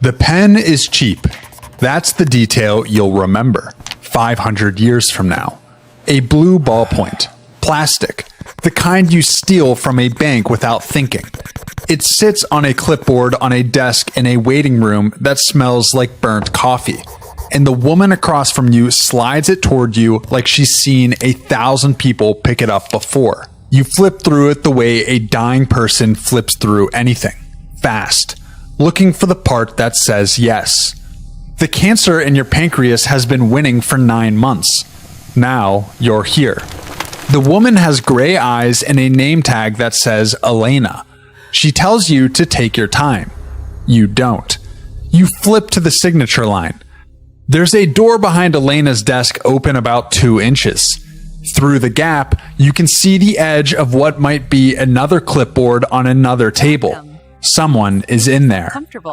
The pen is cheap. That's the detail you'll remember 500 years from now. A blue ballpoint. Plastic. The kind you steal from a bank without thinking. It sits on a clipboard on a desk in a waiting room that smells like burnt coffee. And the woman across from you slides it toward you like she's seen 1,000 people pick it up before. You flip through it the way a dying person flips through anything. Fast. Looking for the part that says yes. The cancer in your pancreas has been winning for 9 months. Now you're here. The woman has gray eyes and a name tag that says Elena. She tells you to take your time. You don't. You flip to the signature line. There's a door behind Elena's desk open about 2 inches. Through the gap, you can see the edge of what might be another clipboard on another table. Someone is in there.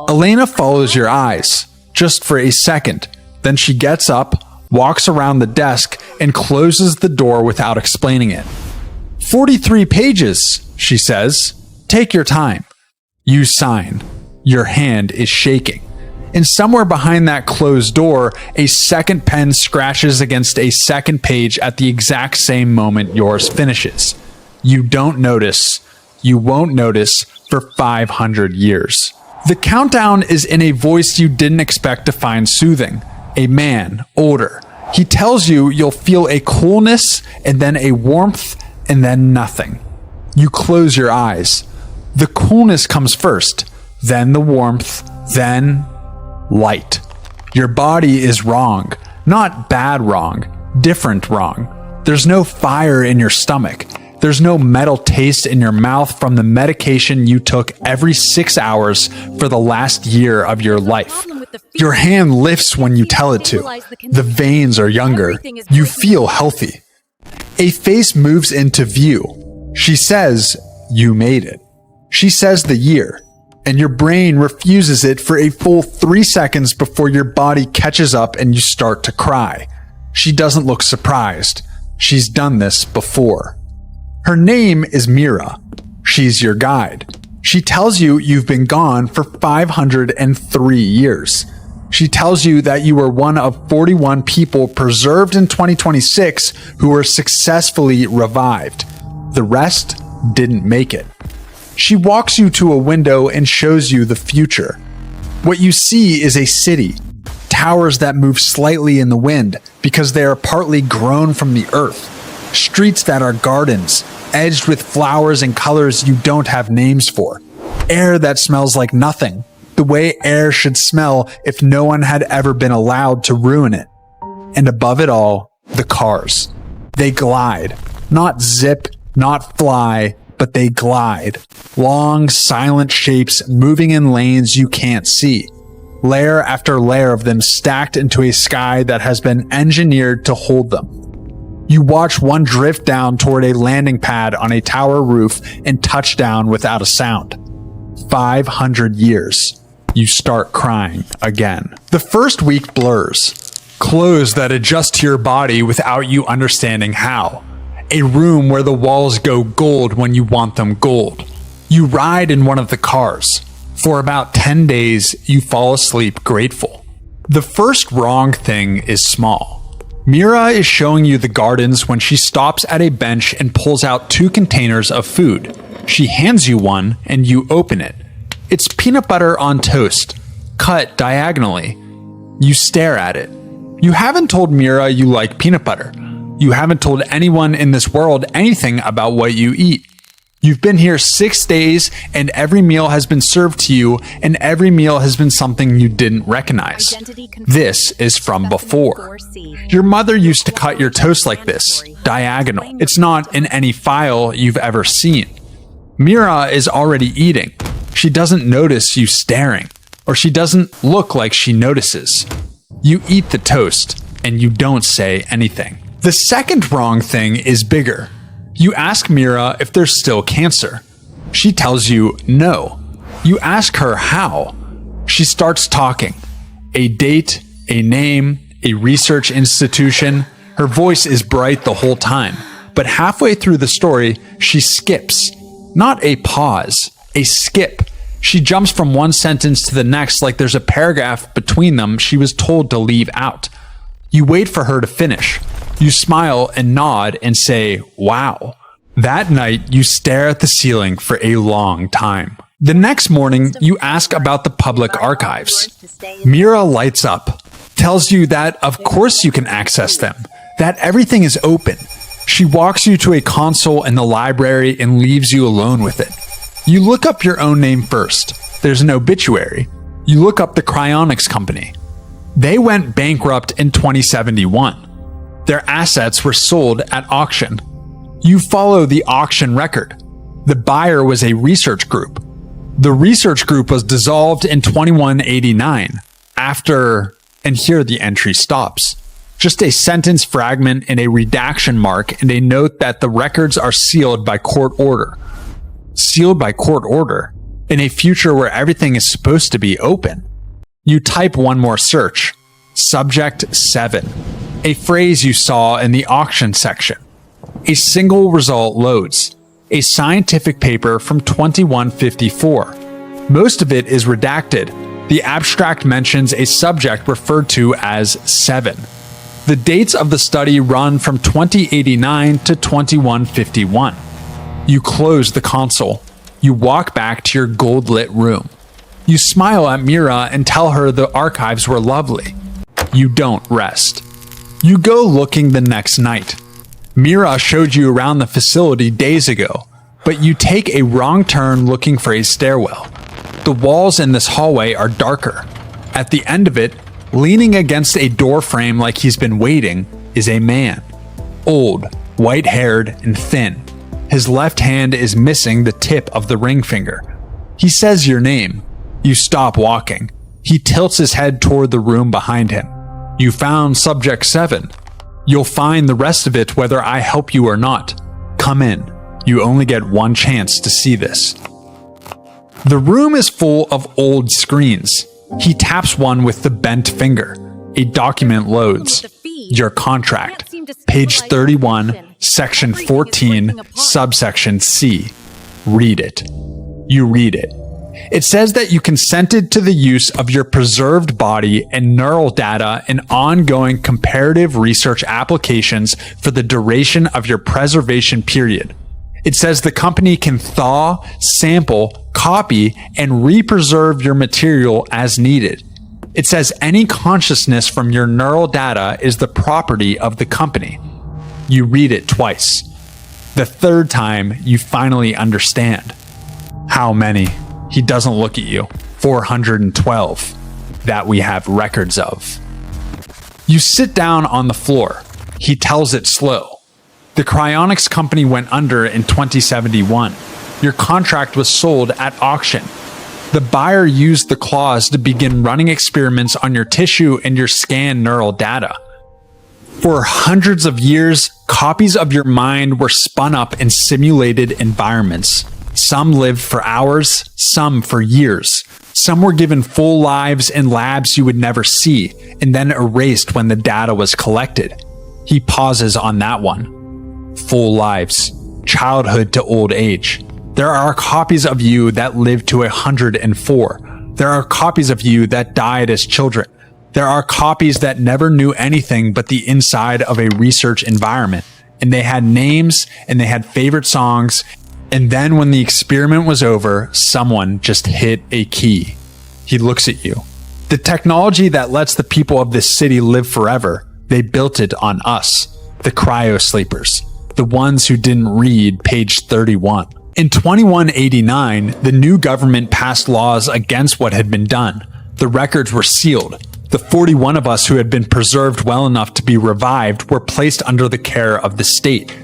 Elena follows your eyes, just for a second. Then she gets up, walks around the desk, and closes the door without explaining it. 43 pages, she says. Take your time. You sign. Your hand is shaking. And somewhere behind that closed door, a second pen scratches against a second page at the exact same moment yours finishes. You don't notice. You won't notice for 500 years. The countdown is in a voice you didn't expect to find soothing. A man, older. He tells you you'll feel a coolness, and then a warmth, and then nothing. You close your eyes. The coolness comes first, then the warmth, then light. Your body is wrong. Not bad wrong, different wrong. There's no fire in your stomach. There's no metal taste in your mouth from the medication you took every 6 hours for the last year of your life. Your hand lifts when you tell it to. The veins are younger. You feel healthy. A face moves into view. She says, you made it. She says the year, and your brain refuses it for a full 3 seconds before your body catches up and you start to cry. She doesn't look surprised. She's done this before. Her name is Mira. She's your guide. She tells you you've been gone for 503 years. She tells you that you were one of 41 people preserved in 2026 who were successfully revived. The rest didn't make it. She walks you to a window and shows you the future. What you see is a city. Towers that move slightly in the wind because they are partly grown from the earth. Streets that are gardens, edged with flowers and colors you don't have names for. Air that smells like nothing, the way air should smell if no one had ever been allowed to ruin it. And above it all, the cars. They glide. Not zip, not fly, but they glide. Long, silent shapes moving in lanes you can't see. Layer after layer of them stacked into a sky that has been engineered to hold them. You watch one drift down toward a landing pad on a tower roof and touch down without a sound. 500 years. You start crying again. The first week blurs. Clothes that adjust to your body without you understanding how. A room where the walls go gold when you want them gold. You ride in one of the cars. For about 10 days, you fall asleep grateful. The first wrong thing is small. Mira is showing you the gardens when she stops at a bench and pulls out 2 containers of food. She hands you one and you open it. It's peanut butter on toast, cut diagonally. You stare at it. You haven't told Mira you like peanut butter. You haven't told anyone in this world anything about what you eat. You've been here 6 days and every meal has been served to you and every meal has been something you didn't recognize. This is from before. Your mother used to cut your toast like this, diagonal. It's not in any file you've ever seen. Mira is already eating. She doesn't notice you staring, or she doesn't look like she notices. You eat the toast and you don't say anything. The second wrong thing is bigger. You ask Mira if there's still cancer. She tells you no. You ask her how. She starts talking. A date, a name, a research institution. Her voice is bright the whole time. But halfway through the story, she skips. Not a pause, a skip. She jumps from one sentence to the next like there's a paragraph between them she was told to leave out. You wait for her to finish. You smile and nod and say, wow. That night, you stare at the ceiling for a long time. The next morning, you ask about the public archives. Mira lights up, tells you that of course you can access them, that everything is open. She walks you to a console in the library and leaves you alone with it. You look up your own name first. There's an obituary. You look up the cryonics company. They went bankrupt in 2071. Their assets were sold at auction. You follow the auction record. The buyer was a research group. The research group was dissolved in 2189 after, and here the entry stops. Just a sentence fragment and a redaction mark and a note that the records are sealed by court order. Sealed by court order in a future where everything is supposed to be open. You type one more search. Subject 7. A phrase you saw in the auction section. A single result loads. A scientific paper from 2154. Most of it is redacted. The abstract mentions a subject referred to as 7. The dates of the study run from 2089 to 2151. You close the console. You walk back to your gold-lit room. You smile at Mira and tell her the archives were lovely. You don't rest. You go looking the next night. Mira showed you around the facility days ago, but you take a wrong turn looking for a stairwell. The walls in this hallway are darker. At the end of it, leaning against a door frame like he's been waiting, is a man. Old, white-haired, and thin. His left hand is missing the tip of the ring finger. He says your name. You stop walking. He tilts his head toward the room behind him. You found subject 7. You'll find the rest of it whether I help you or not. Come in. You only get one chance to see this. The room is full of old screens. He taps one with the bent finger. A document loads. Your contract. Page 31, section 14, subsection C. Read it. You read it. It says that you consented to the use of your preserved body and neural data in ongoing comparative research applications for the duration of your preservation period. It says the company can thaw, sample, copy, and re-preserve your material as needed. It says any consciousness from your neural data is the property of the company. You read it twice. The third time, you finally understand. How many? He doesn't look at you. 412 that we have records of. You sit down on the floor. He tells it slow. The cryonics company went under in 2071. Your contract was sold at auction. The buyer used the clause to begin running experiments on your tissue and your scanned neural data. For hundreds of years, copies of your mind were spun up in simulated environments. Some lived for hours, some for years. Some were given full lives in labs you would never see, and then erased when the data was collected. He pauses on that one. Full lives. Childhood to old age. There are copies of you that lived to 104. There are copies of you that died as children. There are copies that never knew anything but the inside of a research environment. And they had names and they had favorite songs. And then when the experiment was over, someone just hit a key. He looks at you. The technology that lets the people of this city live forever, they built it on us, the cryo sleepers, the ones who didn't read page 31. In 2189, the new government passed laws against what had been done. The records were sealed. The 41 of us who had been preserved well enough to be revived were placed under the care of the state.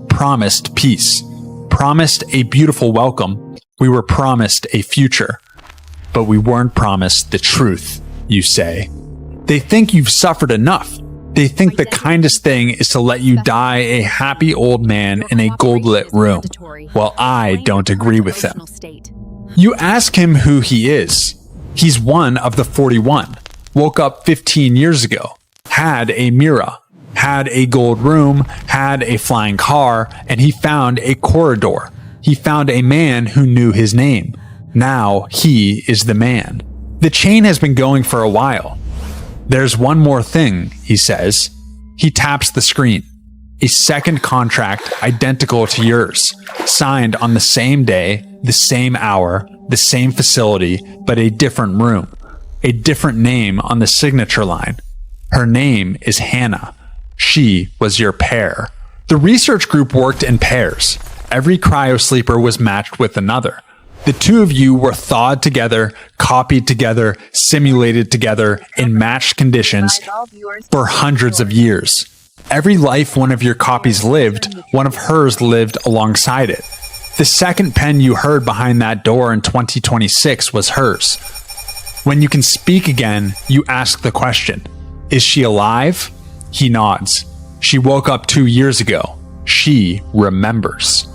Promised peace. Promised a beautiful welcome. We were promised a future. But we weren't promised the truth, you say. They think you've suffered enough. They think the kindest thing is to let you die a happy old man in a gold-lit room. Well, I don't agree with them. You ask him who he is. He's one of the 41. Woke up 15 years ago. Had a Mira. Had a gold room. Had a flying car. And he found a corridor. He found a man who knew his name. Now he is the man. The chain has been going for a while. There's one more thing, he says. He taps the screen. A second contract identical to yours, signed on the same day, the same hour, the same facility, but a different room. A different name on the signature line. Her name is Hannah. She was your pair. The research group worked in pairs. Every cryosleeper was matched with another. The two of you were thawed together, copied together, simulated together in matched conditions for hundreds of years. Every life one of your copies lived, one of hers lived alongside it. The second pen you heard behind that door in 2026 was hers. When you can speak again, you ask the question, is she alive? He nods. She woke up 2 years ago. She remembers.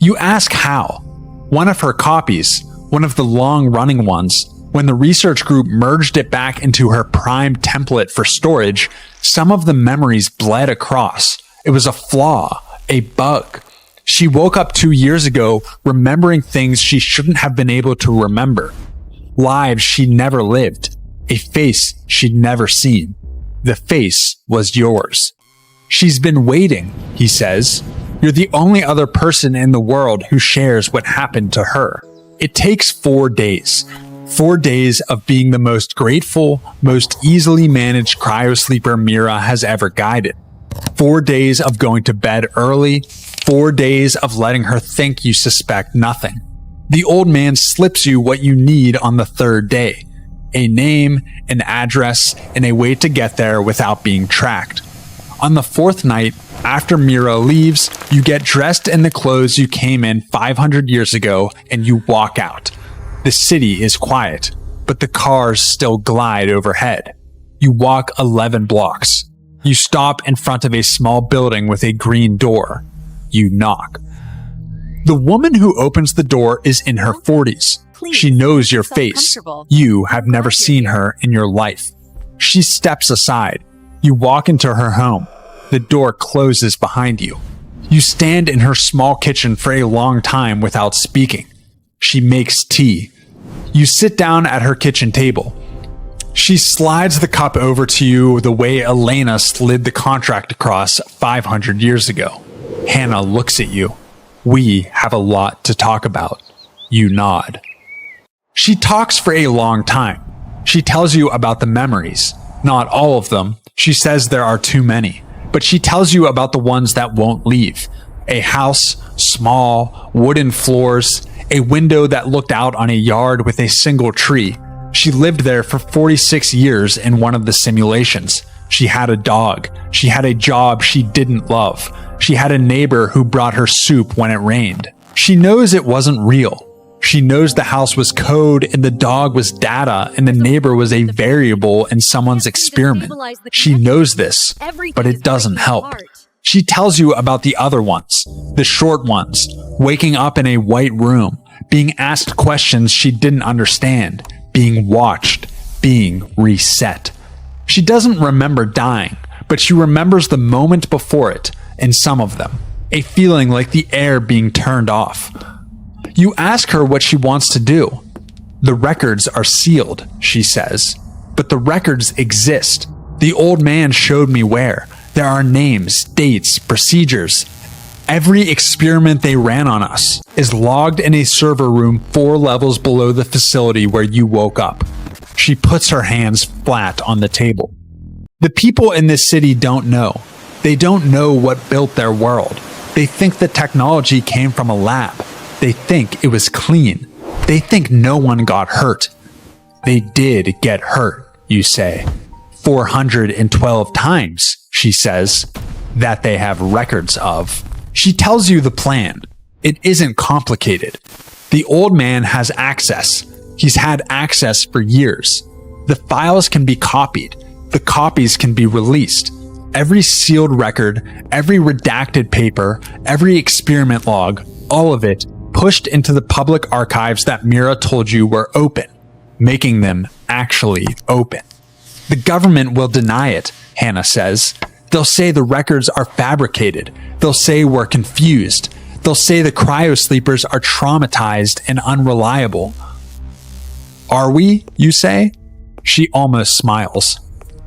You ask how. One of her copies, one of the long-running ones, when the research group merged it back into her prime template for storage, some of the memories bled across. It was a flaw, a bug. She woke up 2 years ago remembering things she shouldn't have been able to remember. Lives she never lived. A face she'd never seen. The face was yours. She's been waiting, he says. You're the only other person in the world who shares what happened to her. It takes 4 days. 4 days of being the most grateful, most easily managed cryosleeper Mira has ever guided. 4 days of going to bed early. 4 days of letting her think you suspect nothing. The old man slips you what you need on the 3rd day. A name, an address, and a way to get there without being tracked. On the 4th night, after Mira leaves, you get dressed in the clothes you came in 500 years ago and you walk out. The city is quiet, but the cars still glide overhead. You walk 11 blocks. You stop in front of a small building with a green door. You knock. The woman who opens the door is in her 40s. She knows your face. You have never seen her in your life. She steps aside. You walk into her home. The door closes behind you. You stand in her small kitchen for a long time without speaking. She makes tea. You sit down at her kitchen table. She slides the cup over to you the way Elena slid the contract across 500 years ago. Hannah looks at you. We have a lot to talk about. You nod. She talks for a long time. She tells you about the memories. Not all of them. She says there are too many. But she tells you about the ones that won't leave. A house, small, wooden floors, a window that looked out on a yard with a single tree. She lived there for 46 years in one of the simulations. She had a dog. She had a job she didn't love. She had a neighbor who brought her soup when it rained. She knows it wasn't real. She knows the house was code and the dog was data and the neighbor was a variable in someone's experiment. She knows this, but it doesn't help. She tells you about the other ones, the short ones, waking up in a white room, being asked questions she didn't understand, being watched, being reset. She doesn't remember dying, but she remembers the moment before it, in some of them, a feeling like the air being turned off. You ask her what she wants to do. The records are sealed, she says, but the records exist. The old man showed me where. There are names, dates, procedures. Every experiment they ran on us is logged in a server room 4 levels below the facility where you woke up. She puts her hands flat on the table. The people in this city don't know. They don't know what built their world. They think the technology came from a lab. They think it was clean. They think no one got hurt. They did get hurt, you say. 412 times, she says, that they have records of. She tells you the plan. It isn't complicated. The old man has access. He's had access for years. The files can be copied. The copies can be released. Every sealed record, every redacted paper, every experiment log, all of it pushed into the public archives that Mira told you were open, making them actually open. The government will deny it, Hannah says. They'll say the records are fabricated. They'll say we're confused. They'll say the cryosleepers are traumatized and unreliable. Are we, you say? She almost smiles.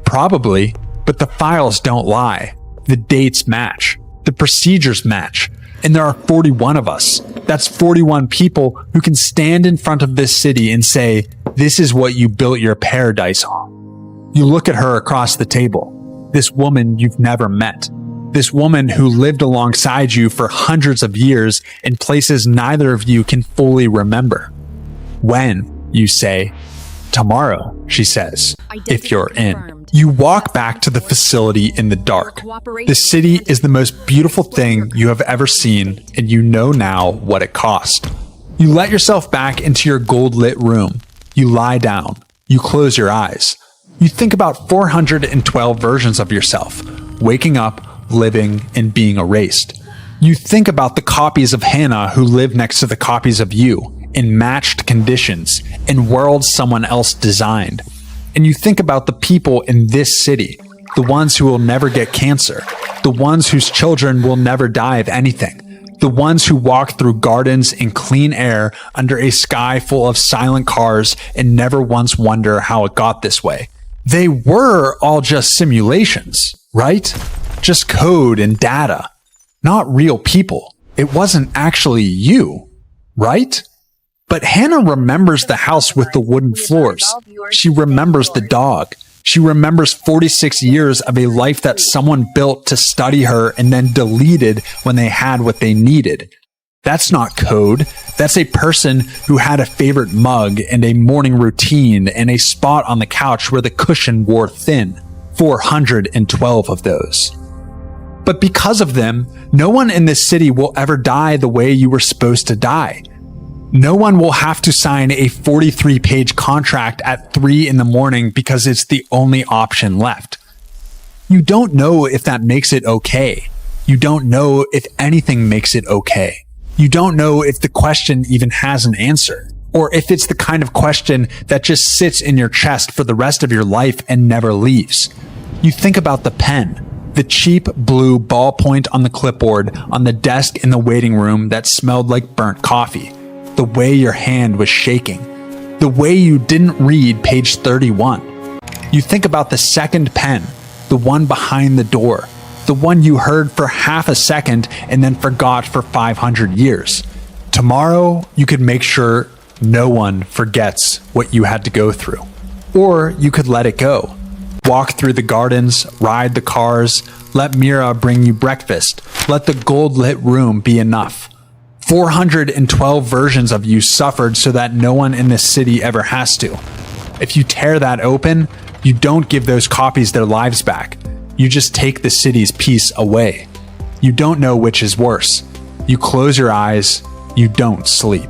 Probably, but the files don't lie. The dates match. The procedures match. And there are 41 of us. That's 41 people who can stand in front of this city and say, this is what you built your paradise on. You look at her across the table. This woman you've never met. This woman who lived alongside you for hundreds of years in places neither of you can fully remember. When, you say. Tomorrow, she says, if you're in. You walk back to the facility in the dark. The city is the most beautiful thing you have ever seen, and you know now what it cost. You let yourself back into your gold-lit room. You lie down. You close your eyes. You think about 412 versions of yourself, waking up, living, and being erased. You think about the copies of Hannah who live next to the copies of you, in matched conditions, in worlds someone else designed. And you think about the people in this city, the ones who will never get cancer, the ones whose children will never die of anything, the ones who walk through gardens in clean air under a sky full of silent cars and never once wonder how it got this way. They were all just simulations, right? Just code and data, not real people. It wasn't actually you, right? But Hannah remembers the house with the wooden floors. She remembers the dog. She remembers 46 years of a life that someone built to study her and then deleted when they had what they needed. That's not code. That's a person who had a favorite mug and a morning routine and a spot on the couch where the cushion wore thin. 412 of those. But because of them, no one in this city will ever die the way you were supposed to die. No one will have to sign a 43-page contract at 3 a.m. because it's the only option left. You don't know if that makes it okay. You don't know if anything makes it okay. You don't know if the question even has an answer, or if it's the kind of question that just sits in your chest for the rest of your life and never leaves. You think about the pen, the cheap blue ballpoint on the clipboard on the desk in the waiting room that smelled like burnt coffee. The way your hand was shaking. The way you didn't read page 31. You think about the second pen, the one behind the door, the one you heard for half a second and then forgot for 500 years. Tomorrow, you could make sure no one forgets what you had to go through. Or you could let it go. Walk through the gardens, ride the cars, let Mira bring you breakfast, let the gold-lit room be enough. 412 versions of you suffered so that no one in this city ever has to. If you tear that open, you don't give those copies their lives back. You just take the city's peace away. You don't know which is worse. You close your eyes, you don't sleep.